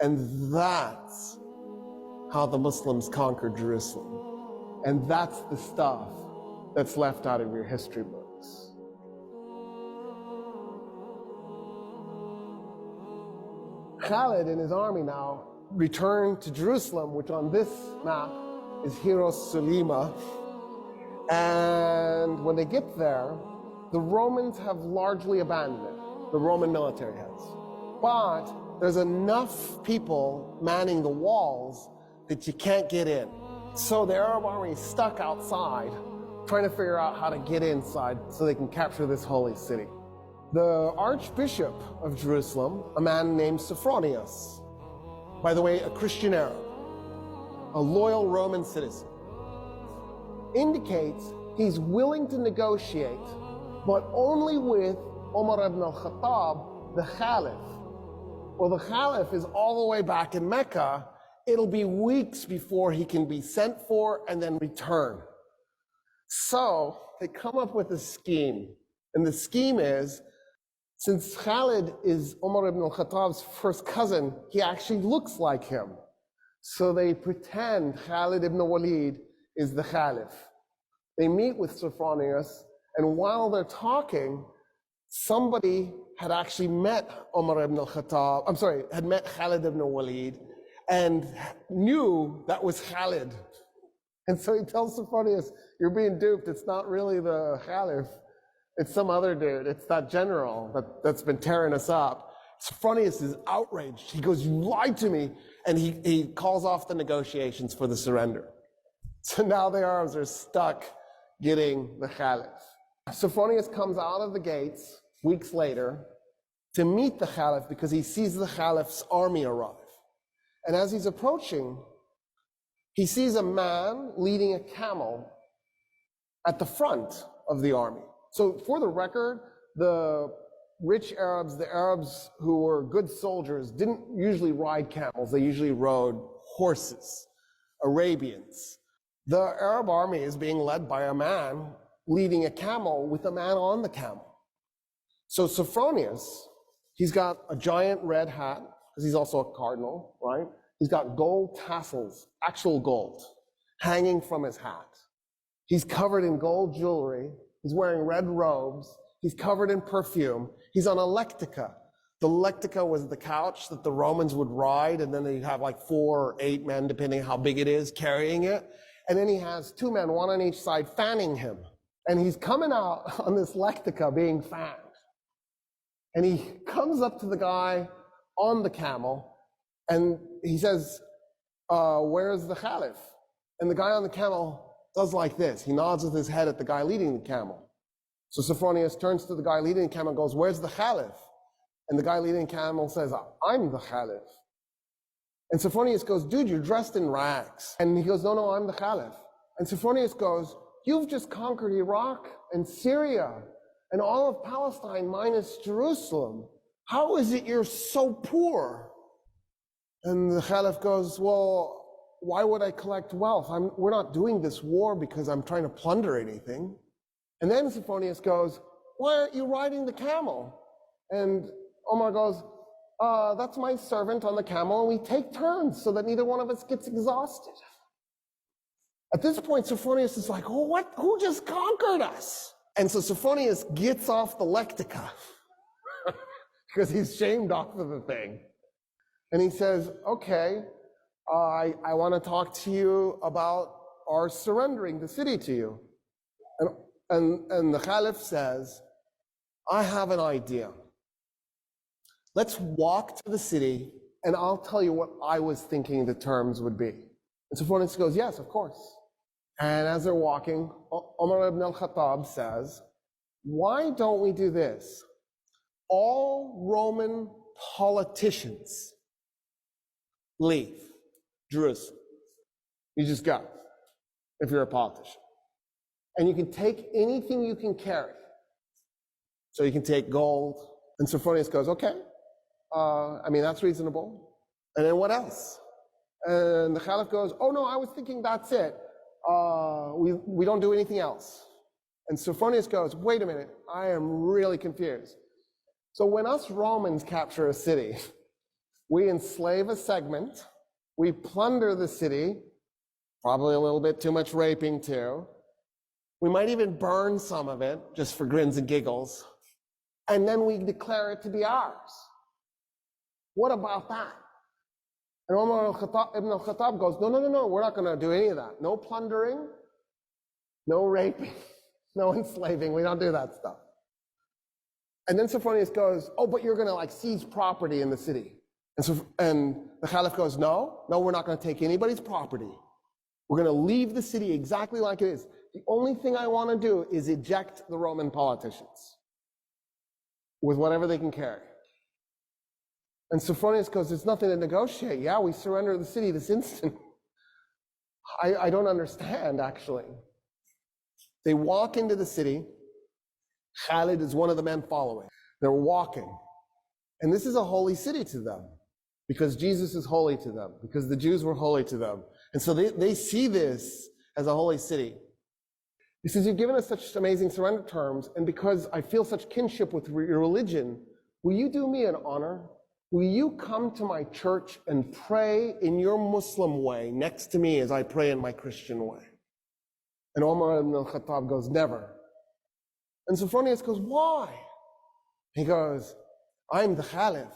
And that's how the Muslims conquered Jerusalem. And that's the stuff that's left out of your history books. Khalid and his army now returned to Jerusalem, which on this map is Hiroshima. And when they get there, the Romans have largely abandoned it. The Roman military has. But there's enough people manning the walls that you can't get in. So the Arab army is stuck outside, trying to figure out how to get inside so they can capture this holy city. The Archbishop of Jerusalem, a man named Sophronius, by the way, a Christian Arab, a loyal Roman citizen, indicates he's willing to negotiate, but only with Umar ibn al-Khattab, the Caliph. Well, the Caliph is all the way back in Mecca. It'll be weeks before he can be sent for and then return. So they come up with a scheme. And the scheme is, since Khalid is Umar ibn al-Khattab's first cousin, he actually looks like him. So they pretend Khalid ibn Walid is the Caliph. They meet with Sophronius, and while they're talking, somebody had actually met Umar ibn al-Khattab, had met Khalid ibn Walid, and knew that was Khalid. And so he tells Sophronius, you're being duped, it's not really the Caliph, it's some other dude, it's that general that's been tearing us up. Sophronius is outraged. He goes, you lied to me, and he calls off the negotiations for the surrender. So now the Arabs are stuck getting the Caliph. Sophronius comes out of the gates weeks later to meet the Caliph because he sees the Caliph's army arrive. And as he's approaching, he sees a man leading a camel at the front of the army. So for the record, the rich Arabs, the Arabs who were good soldiers, didn't usually ride camels. They usually rode horses, Arabians. The Arab army is being led by a man leading a camel with a man on the camel. So Sophronius, he's got a giant red hat, because he's also a cardinal, right? He's got gold tassels, actual gold, hanging from his hat. He's covered in gold jewelry. He's wearing red robes. He's covered in perfume. He's on a lectica. The lectica was the couch that the Romans would ride, and then they'd have like 4 or 8 men, depending how big it is, carrying it. And then he has 2 men, one on each side, fanning him. And he's coming out on this lectica being fanned. And he comes up to the guy on the camel, and he says, where's the Caliph? And the guy on the camel does like this. He nods with his head at the guy leading the camel. So Sophronius turns to the guy leading the camel and goes, where's the Caliph? And the guy leading the camel says, I'm the Caliph. And Sophronius goes, dude, you're dressed in rags. And he goes, no, I'm the Caliph. And Sophronius goes, you've just conquered Iraq and Syria and all of Palestine minus Jerusalem. How is it you're so poor? And the Caliph goes, well, why would I collect wealth? We're not doing this war because I'm trying to plunder anything. And then Sophronius goes, why aren't you riding the camel? And Omar goes, that's my servant on the camel, and we take turns so that neither one of us gets exhausted. At this point, Sophronius is like, oh, what? Who just conquered us? And so Sophronius gets off the lectica because he's shamed off of the thing. And he says, okay, I want to talk to you about our surrendering the city to you. And the Caliph says, I have an idea. Let's walk to the city, and I'll tell you what I was thinking the terms would be. And Sophronius goes, yes, of course. And as they're walking, Umar ibn al-Khattab says, why don't we do this? All Roman politicians leave Jerusalem. You just go, if you're a politician. And you can take anything you can carry. So you can take gold. And Sophronius goes, okay, that's reasonable. And then what else? And the Caliph goes, oh no, I was thinking that's it. We don't do anything else. And Sophronius goes, wait a minute, I am really confused. So when us Romans capture a city, We enslave a segment. We plunder the city, probably a little bit too much raping too. We might even burn some of it just for grins and giggles. And then we declare it to be ours. What about that? And Umar ibn al-Khattab goes, no, we're not going to do any of that. No plundering, no raping, no enslaving. We don't do that stuff. And then Sophronius goes, oh, but you're going to like seize property in the city. And the Caliph goes, no, we're not going to take anybody's property. We're going to leave the city exactly like it is. The only thing I want to do is eject the Roman politicians with whatever they can carry. And Sophronius goes, there's nothing to negotiate. Yeah, we surrender the city this instant. I don't understand, actually. They walk into the city. Khalid is one of the men following. They're walking. And this is a holy city to them because Jesus is holy to them, because the Jews were holy to them. And so they see this as a holy city. He says, you've given us such amazing surrender terms, and because I feel such kinship with your religion, will you do me an honor? Will you come to my church and pray in your Muslim way next to me as I pray in my Christian way? And Umar ibn al-Khattab goes, never. And Sophronius goes, why? He goes, I'm the Caliph.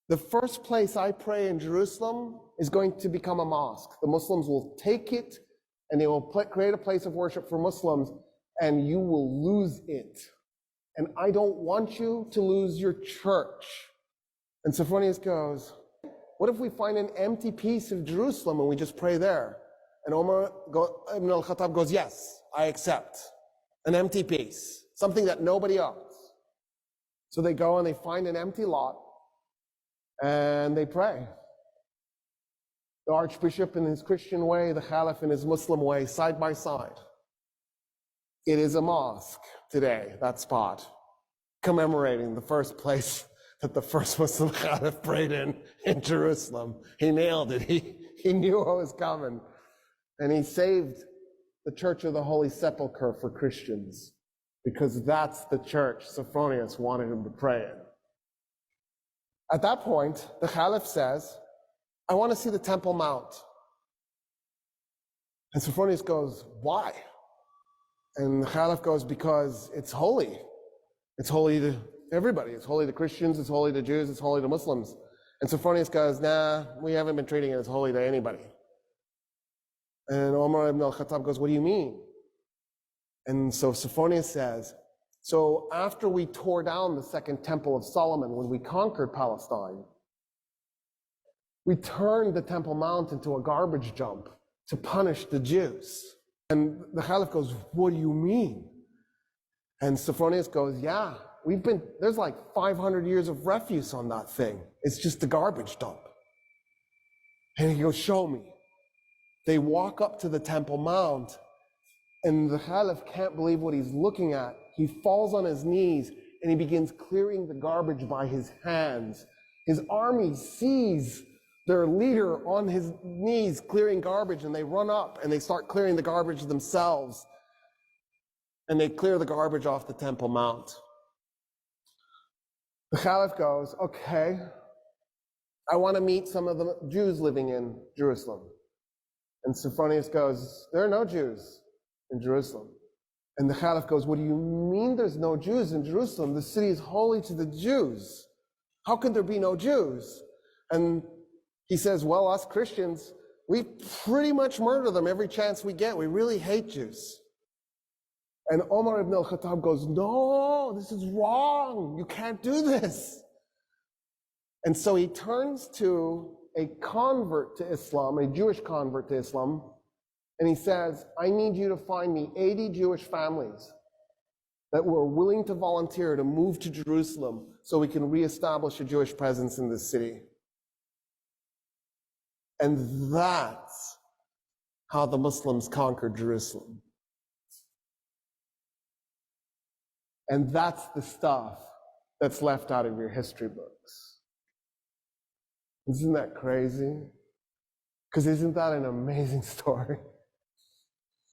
The first place I pray in Jerusalem is going to become a mosque. The Muslims will take it and they will create a place of worship for Muslims, and you will lose it. And I don't want you to lose your church. And Sophronius goes, what if we find an empty piece of Jerusalem and we just pray there? And Umar ibn al-Khattab goes, yes, I accept. An empty piece, something that nobody owns. So they go and they find an empty lot and they pray. The Archbishop in his Christian way, the Caliph in his Muslim way, side by side. It is a mosque today, that spot, commemorating the first place that the first Muslim Caliph prayed in Jerusalem. He nailed it. He knew what was coming. And he saved the Church of the Holy Sepulchre for Christians, because that's the church Sophronius wanted him to pray in. At that point, the Caliph says, I want to see the Temple Mount. And Sophronius goes, why? And the Caliph goes, because it's holy. It's holy to everybody. It's holy to Christians, it's holy to Jews, it's holy to Muslims. And Sophronius goes, nah, we haven't been treating it as holy to anybody. And Umar ibn al-Khattab goes, what do you mean? And so Sophronius says, so after we tore down the second temple of Solomon, when we conquered Palestine, we turned the Temple Mount into a garbage dump to punish the Jews. And the Caliph goes, what do you mean? And Sophronius goes, yeah, there's like 500 years of refuse on that thing. It's just a garbage dump. And he goes, show me. They walk up to the Temple Mount, and the Caliph can't believe what he's looking at. He falls on his knees, and he begins clearing the garbage by his hands. His army sees their leader on his knees clearing garbage, and they run up, and they start clearing the garbage themselves. And they clear the garbage off the Temple Mount. The Caliph goes, okay, I want to meet some of the Jews living in Jerusalem. And Sophronius goes, there are no Jews in Jerusalem. And the Caliph goes, what do you mean there's no Jews in Jerusalem? The city is holy to the Jews. How could there be no Jews? And he says, well, us Christians, we pretty much murder them every chance we get. We really hate Jews. And Umar ibn al-Khattab goes, no, this is wrong. You can't do this. And so he turns to a convert to Islam, a Jewish convert to Islam, and he says, I need you to find me 80 Jewish families that were willing to volunteer to move to Jerusalem so we can reestablish a Jewish presence in this city. And that's how the Muslims conquered Jerusalem. And that's the stuff that's left out of your history books. Isn't that crazy? Because isn't that an amazing story?